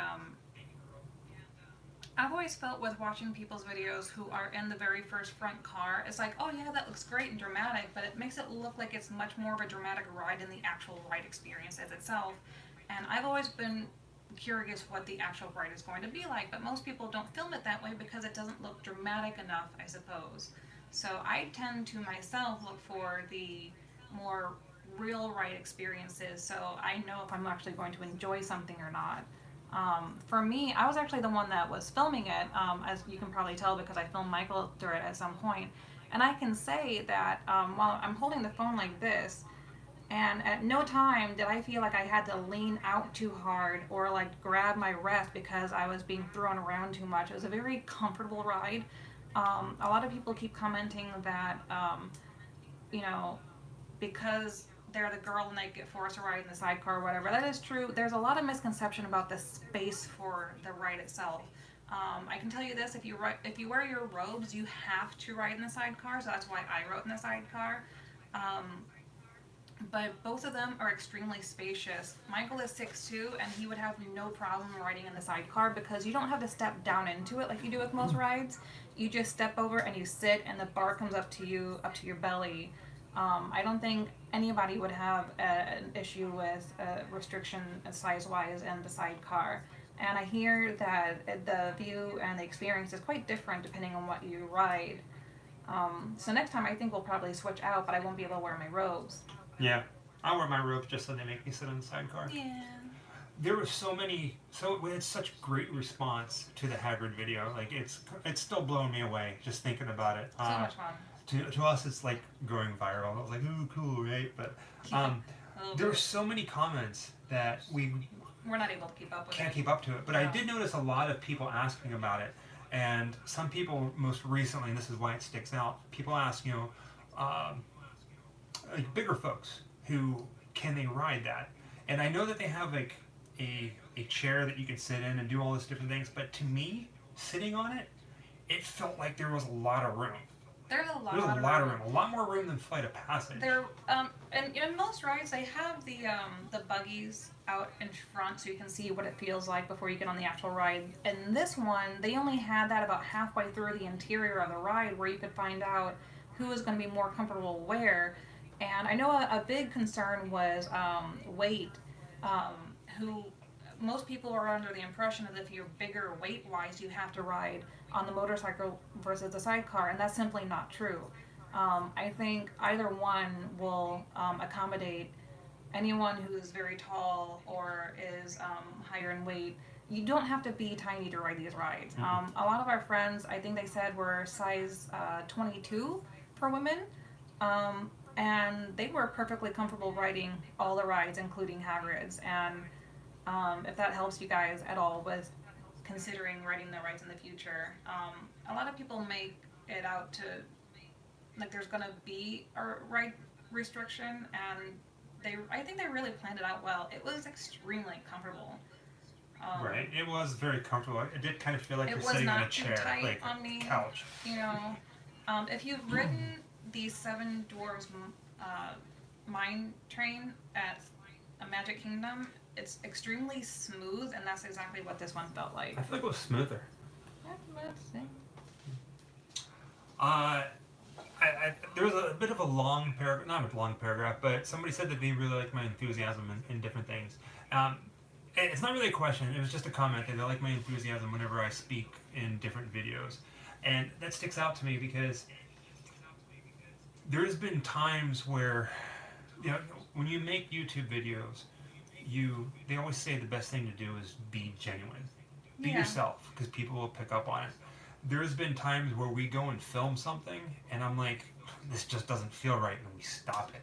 I've always felt with watching people's videos who are in the very first front car, it's like, oh yeah, that looks great and dramatic, but it makes it look like it's much more of a dramatic ride than the actual ride experience as itself. And I've always been curious what the actual ride is going to be like, but most people don't film it that way because it doesn't look dramatic enough, I suppose. So I tend to myself look for the more real ride experiences, so I know if I'm actually going to enjoy something or not. For me, I was actually the one that was filming it, as you can probably tell because I filmed Michael through it at some point. And I can say that while I'm holding the phone like this, and at no time did I feel like I had to lean out too hard or like grab my rest because I was being thrown around too much. It was a very comfortable ride. A lot of people keep commenting that, you know, because they're the girl and they get forced to ride in the sidecar or whatever. That is true. There's a lot of misconception about the space for the ride itself. I can tell you this: if you wear your robes, you have to ride in the sidecar. So that's why I rode in the sidecar. But both of them are extremely spacious. Michael is 6'2", and he would have no problem riding in the sidecar because you don't have to step down into it like you do with most rides. You just step over and you sit, and the bar comes up to your belly. I don't think anybody would have an issue with restriction size-wise in the sidecar. And I hear that the view and the experience is quite different depending on what you ride. So next time I think we'll probably switch out, but I won't be able to wear my robes. Yeah, I wear my robes just so they make me sit in the sidecar. Yeah. There were we had such great response to the Hagrid video. Like it's still blowing me away just thinking about it. So much fun. To us, it's like going viral. I was like, ooh, cool, right? But there were so many comments that we're not able to keep up with can't it. keep up to it. But No. I did notice a lot of people asking about it, and some people most recently, and this is why it sticks out. People ask, like bigger folks who can they ride that? And I know that they have like a chair that you can sit in and do all these different things. But to me, sitting on it, it felt like there was a lot of room. There's a lot of room. A lot more room than Flight of Passage. And in most rides they have the buggies out in front so you can see what it feels like before you get on the actual ride. And this one, they only had that about halfway through the interior of the ride where you could find out who was going to be more comfortable where. And I know a big concern was weight. Who most people are under the impression that if you're bigger weight-wise, you have to ride on the motorcycle versus the sidecar, and that's simply not true. I think either one will accommodate anyone who is very tall or is higher in weight. You don't have to be tiny to ride these rides. Mm-hmm. A lot of our friends, I think they said, were size 22 for women. And they were perfectly comfortable riding all the rides, including Hagrid's. And if that helps you guys at all with considering riding the rides in the future, a lot of people make it out to like there's going to be a ride restriction, and I think they really planned it out well. It was extremely comfortable. Right, it was very comfortable. It did kind of feel like It you're was sitting in a not too chair, tight like on a me. couch. If you've ridden the Seven Dwarves mine train at a Magic Kingdom, it's extremely smooth, and that's exactly what this one felt like. I feel like it was smoother. Let's see. There was a bit of a long paragraph, not a long paragraph, but somebody said that they really liked my enthusiasm in different things. And it's not really a question, it was just a comment that they like my enthusiasm whenever I speak in different videos. And that sticks out to me because there's been times where, when you make YouTube videos, they always say the best thing to do is be genuine. Be yourself, because people will pick up on it. There's been times where we go and film something, and I'm like, this just doesn't feel right, and we stop it.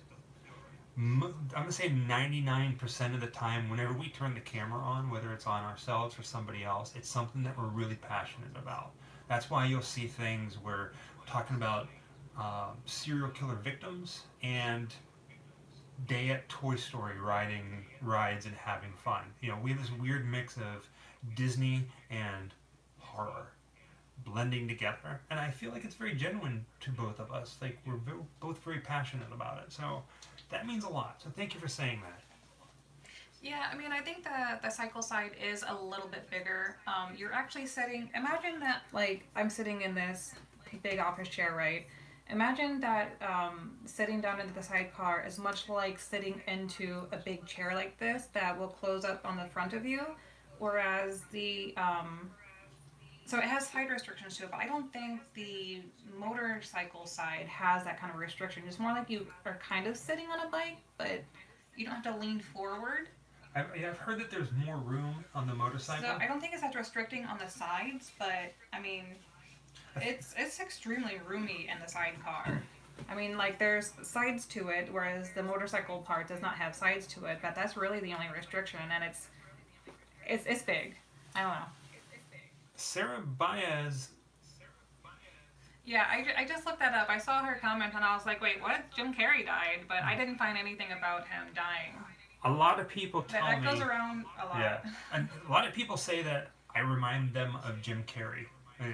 I'm going to say 99% of the time, whenever we turn the camera on, whether it's on ourselves or somebody else, it's something that we're really passionate about. That's why you'll see things where we're talking about serial killer victims and day at Toy Story riding rides and having fun. We have this weird mix of Disney and horror. blending together, and I feel like it's very genuine to both of us. Like we're both very passionate about it, so that means a lot. So thank you for saying that. Yeah, I mean, I think the cycle side is a little bit bigger. You're actually sitting. Imagine that, like, I'm sitting in this big office chair, right? Imagine that sitting down into the sidecar is much like sitting into a big chair like this that will close up on the front of you, whereas the so it has side restrictions to it, but I don't think the motorcycle side has that kind of restriction. It's more like you are kind of sitting on a bike, but you don't have to lean forward. I've heard that there's more room on the motorcycle. So I don't think it's as restricting on the sides, but I mean, it's extremely roomy in the sidecar. I mean, like there's sides to it, whereas the motorcycle part does not have sides to it. But that's really the only restriction, and it's big. I don't know. Sarah Baez. Yeah, I just looked that up. I saw her comment and I was like, wait, what? Jim Carrey died, but I didn't find anything about him dying. A lot of people tell That me. goes around a lot. Yeah, and a lot of people say that I remind them of Jim Carrey,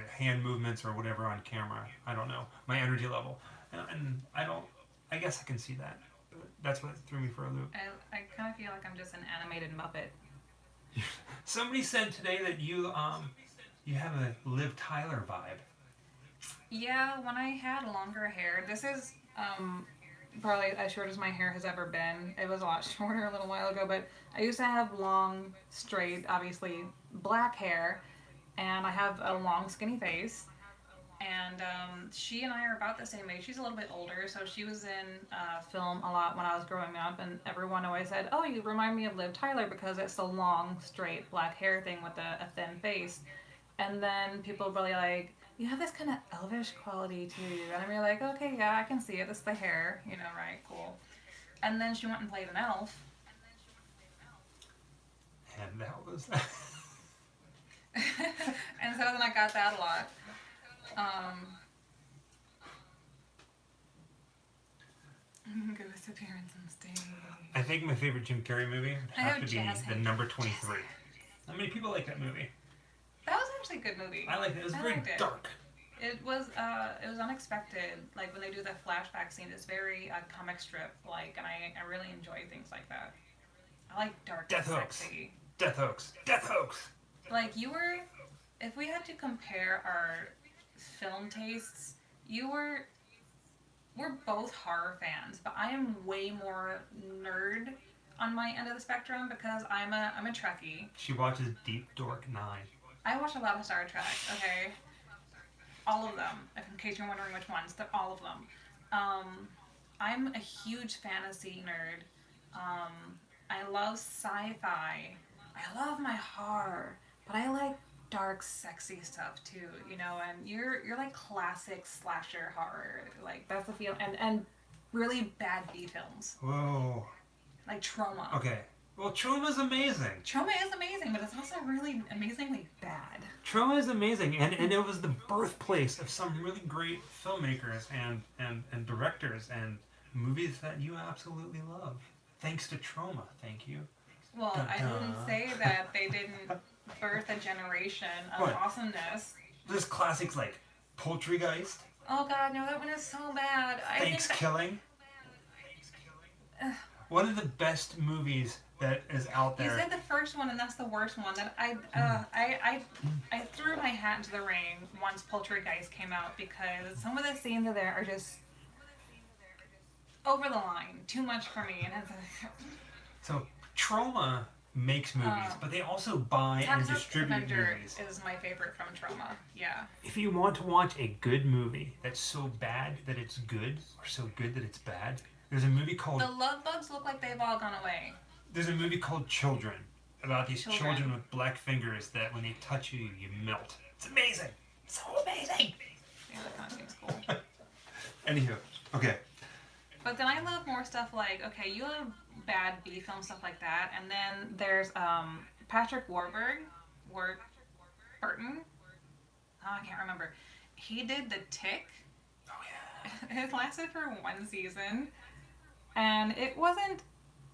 hand movements or whatever on camera. I don't know my energy level, and I don't. I guess I can see that. That's what threw me for a loop. I kind of feel like I'm just an animated Muppet. Somebody said today that you have a Liv Tyler vibe. Yeah, when I had longer hair, this is probably as short as my hair has ever been. It was a lot shorter a little while ago, but I used to have long, straight, obviously black hair, and I have a long, skinny face. And she and I are about the same age. She's a little bit older, so she was in film a lot when I was growing up, and everyone always said, "Oh, you remind me of Liv Tyler because it's the long, straight, black hair thing with a thin face." And then people were really like, "You have this kind of elvish quality to you," and I'm really like, "Okay, yeah, I can see it. It's the hair, right? Cool." And then she went and played an elf. And that was. And so then I got that a lot. Ghost appearance on stage. I think my favorite Jim Carrey movie would I have have to be jazz The hands. Number 23. How many people like that movie? That was actually a good movie. I liked it. It was very liked it. dark. It was unexpected. Like when they do the flashback scene, it's very comic strip like, and I really enjoy things like that. I like dark Death and hooks. sexy. Death hoax. Death hoax. Like if we had to compare our film tastes, we're both horror fans, but I am way more nerd on my end of the spectrum because I'm a Trekkie. She watches Deep Dork 9. I watch a lot of Star Trek, okay? All of them, in case you're wondering which ones, they're all of them. I'm a huge fantasy nerd. I love sci-fi. I love my horror, but I like dark, sexy stuff too, and you're like classic slasher horror. Like that's the feel, and really bad B films. Whoa. Like Trauma. Okay. Well, Trauma's amazing. Trauma is amazing, but it's also really amazingly bad. Trauma is amazing, and it was the birthplace of some really great filmmakers and directors and movies that you absolutely love. Thanks to Trauma, thank you. Well, Dun, I dun. didn't say that they didn't birth a generation of What? awesomeness. There's classics like Poultrygeist, Oh god, no, that one is so bad. I think that, Thanksgiving. One of the best movies that is out you there. said the first one, and that's the worst one. That I threw my hat into the ring once Poultrygeist came out because some of the scenes in there are just over the line, too much for me. And So Trauma makes movies, but they also buy and Toxic distribute Avenger movies. is my favorite from Trauma. Yeah. If you want to watch a good movie that's so bad that it's good, or so good that it's bad, there's a movie called The love bugs look like they've all gone away. there's a movie called Children about these Children. children with black fingers that when they touch you, you melt. It's amazing. So amazing. Yeah, that kind of seems cool. Anywho, okay. But then I love more stuff like, okay, you love bad B film stuff like that, and then there's Patrick Warburton. Oh, I can't remember. He did The Tick. Oh yeah. It lasted for one season, and it wasn't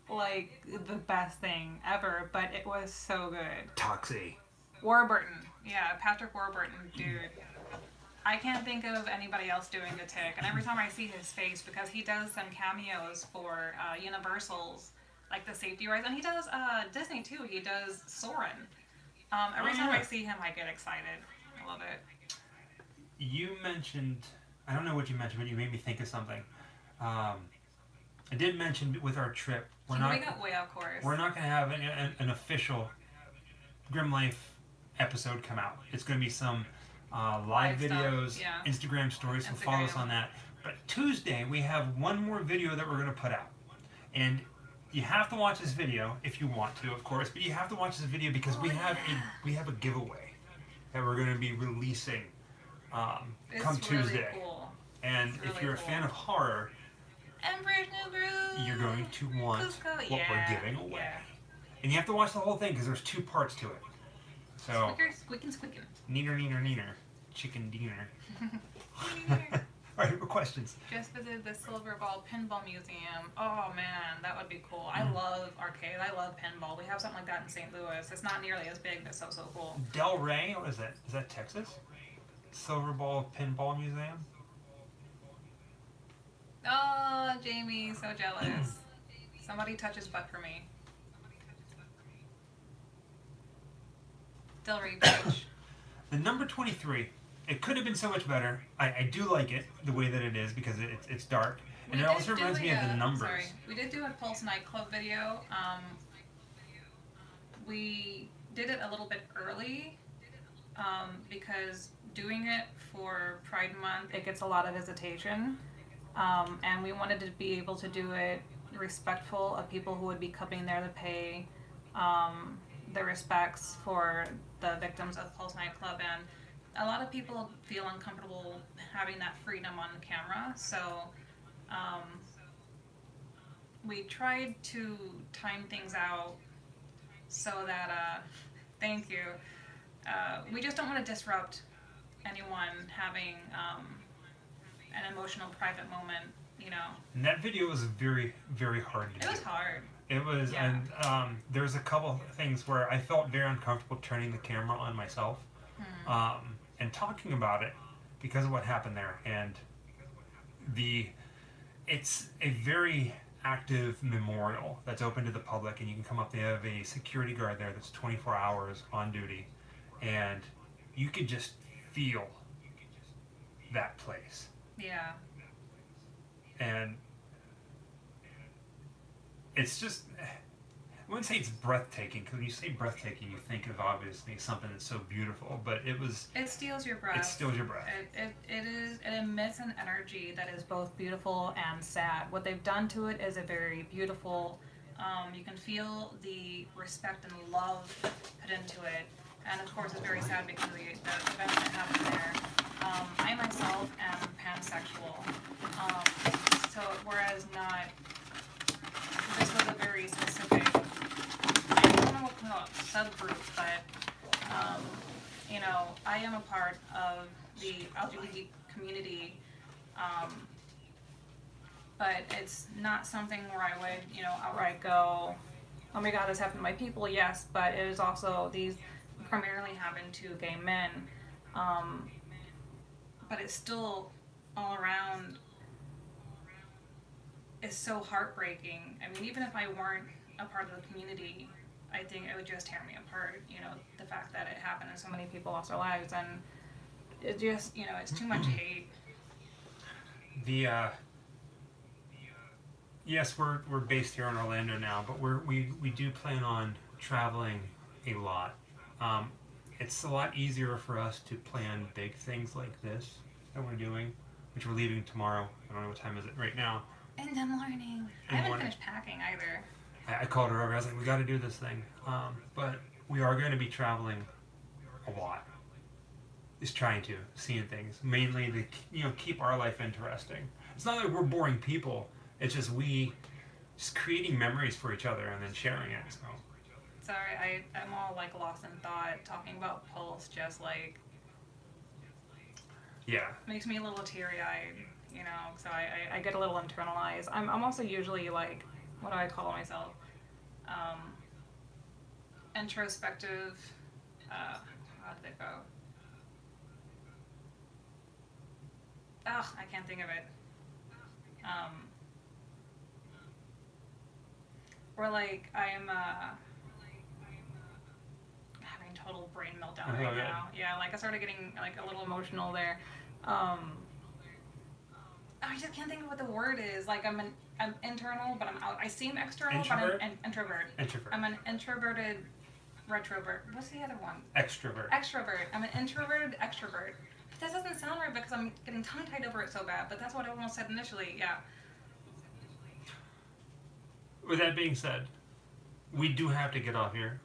like the best thing ever, but it was so good. Toxie. Warburton, yeah, Patrick Warburton, dude. I can't think of anybody else doing the tick. And every time I see his face, because he does some cameos for Universal's, like the safety rides, and he does Disney too. He does Soarin'. Every time I see him, I get excited. I love it. You mentioned, I don't know what you mentioned, but you made me think of something. I did mention with our trip, We got way off course. we're not going to have an official Grim Life episode come out. It's going to be some live videos, stuff, yeah. Instagram stories, so follow us on that. But Tuesday, we have one more video that we're going to put out. And you have to watch this video if you want to, of course, but you have to watch this video because we have a giveaway that we're going to be releasing come Tuesday. Really cool. And It's if really you're a cool. fan of horror, Emperor's New Groove. you're going to want Cusco, what we're giving away. Yeah. And you have to watch the whole thing because there's 2 parts to it. So, Squeaking, squeaking. neener, chicken diener. Alright, what questions? Just visited the Silver Ball Pinball Museum. Oh man, that would be cool. I love arcade. I love pinball. We have something like that in St. Louis. It's not nearly as big, but so cool. Del Rey, what is that? Is that Texas? Silver Ball Pinball Museum? Oh, Jamie, so jealous. Somebody touch his butt for me. Del Rey Beach. The number 23, it could have been so much better. I do like it the way that it is because it's dark. And it also reminds me of the numbers. Sorry, we did do a Pulse nightclub video. We did it a little bit early because doing it for Pride Month, it gets a lot of visitation. And we wanted to be able to do it respectful of people who would be coming there to pay their respects for the victims of Pulse nightclub. And a lot of people feel uncomfortable having that freedom on camera. So we tried to time things out so that, thank you, we just don't want to disrupt anyone having an emotional private moment, you know. And that video was very, very hard to do. It was hard. It was, Yeah. and there's a couple things where I felt very uncomfortable turning the camera on myself and talking about it because of what happened there. And it's a very active memorial that's open to the public, and you can come up. They have a security guard there that's 24 hours on duty, and you could just feel that place. Yeah. And it's just, I wouldn't say it's breathtaking, because when you say breathtaking, you think of obviously something that's so beautiful, but it steals your breath. It steals your breath. It emits an energy that is both beautiful and sad. What they've done to it is a very beautiful, you can feel the respect and love put into it. And of course it's very sad because of the events that happened there. I myself am pansexual. So whereas this was a very specific, I don't know what to call it, subgroup, but you know, I am a part of the LGBT community, but it's not something where I would, you know, outright go, oh my god, this happened to my people, yes, but it is also, these primarily happen to gay men, but it's still all around, is so heartbreaking. I mean, even if I weren't a part of the community, I think it would just tear me apart, you know, the fact that it happened and so many people lost their lives, and it just, you know, it's too much hate. Yes, we're based here in Orlando now, but we do plan on traveling a lot. It's a lot easier for us to plan big things like this that we're doing, which we're leaving tomorrow. I don't know what time is it right now. In the morning. I haven't finished packing either. I called her over. I was like, we got to do this thing. But we are going to be traveling a lot. Just trying to, seeing things. Mainly to, you know, keep our life interesting. It's not like we're boring people. It's just just creating memories for each other and then sharing it. So. Sorry, I'm all like lost in thought. Talking about Pulse just like... Yeah. Makes me a little teary-eyed, you know, so I get a little internalized. I'm also usually like, what do I call myself? Introspective, how did it go? I can't think of it. Or like I'm having total brain meltdown right now. Yeah, like I started getting like a little emotional there. I just can't think of what the word is. Like I'm internal, but I'm out. I seem external, Introvert? but I'm an introvert. Introvert. I'm an introverted retrovert. What's the other one? Extrovert. Extrovert. I'm an introverted extrovert. But that doesn't sound right because I'm getting tongue-tied over it so bad. But that's what I almost said initially. Yeah. With that being said, we do have to get off here.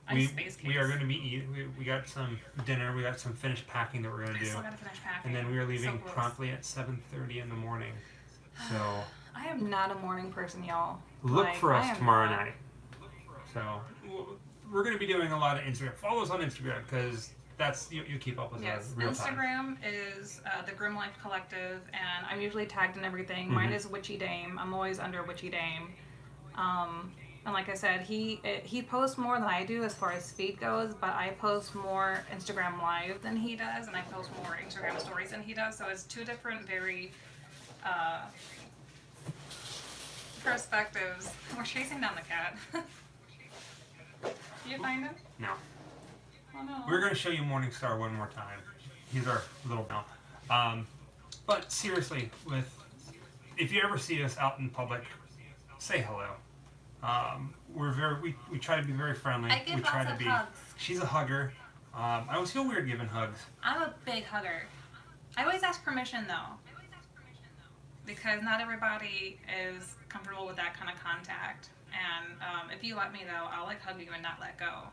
We are going to be eating. We got some dinner. We got some finished packing that we're going to I do. still gotta finish packing. And then we are leaving So close. promptly at 7:30 in the morning. So I am not a morning person, y'all. look Like, for I us am tomorrow not. night. So we're going to be doing a lot of Instagram. Follow us on Instagram because that's you keep up with us real time. Instagram is the Grim Life Collective, and I'm usually tagged in everything. Mine is Witchy Dame. I'm always under Witchy Dame. And like I said, he posts more than I do as far as feed goes, but I post more Instagram Live than he does, and I post more Instagram Stories than he does. So it's two different, very perspectives. We're chasing down the cat. Did you find him? No. Oh no. We're going to show you Morningstar one more time. He's our little pal. But seriously, if you ever see us out in public, say hello. We try to be very friendly. I give we try lots to of be. hugs. She's a hugger. I always feel weird giving hugs. I'm a big hugger. I always ask permission though, because not everybody is comfortable with that kind of contact. And if you let me though, I'll like hug you and not let go.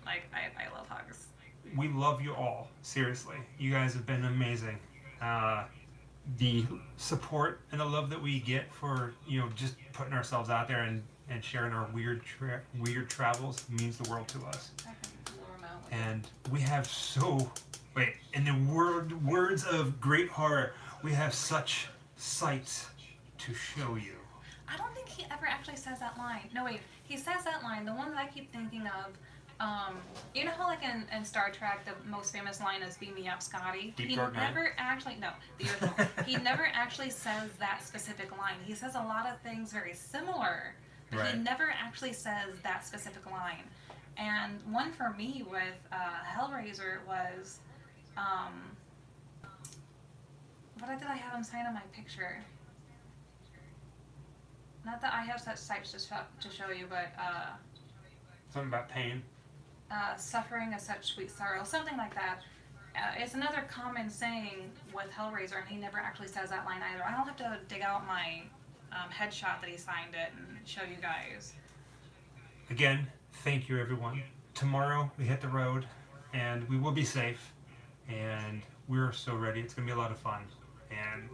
Like I love hugs. We love you all. Seriously, you guys have been amazing. The support and the love that we get for just putting ourselves out there and sharing our weird travels means the world to us. And we have in the words of great horror, we have such sights to show you. I don't think he ever actually says that line. No, wait. He says that line. The one that I keep thinking of, you know how like in Star Trek, the most famous line is "Beam me up, Scotty." Deep Dark Night? Never actually, no, the original. He never actually says that specific line. He says a lot of things very similar, but Right. he never actually says that specific line. And one for me with Hellraiser was, what did I have him sign on my picture? Not that I have such sights to show you, but Something about pain. suffering is such sweet sorrow, something like that. It's another common saying with Hellraiser, and he never actually says that line either. I don't have to dig out my headshot that he signed it and show you guys. Again, thank you everyone. Tomorrow we hit the road and we will be safe and we're so ready. It's going to be a lot of fun. And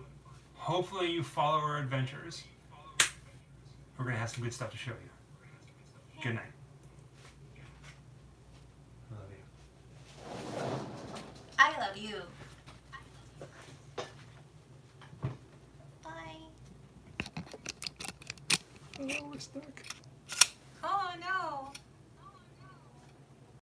hopefully you follow our adventures. We're going to have some good stuff to show you. Good night. I love you. Bye. Oh, we're stuck.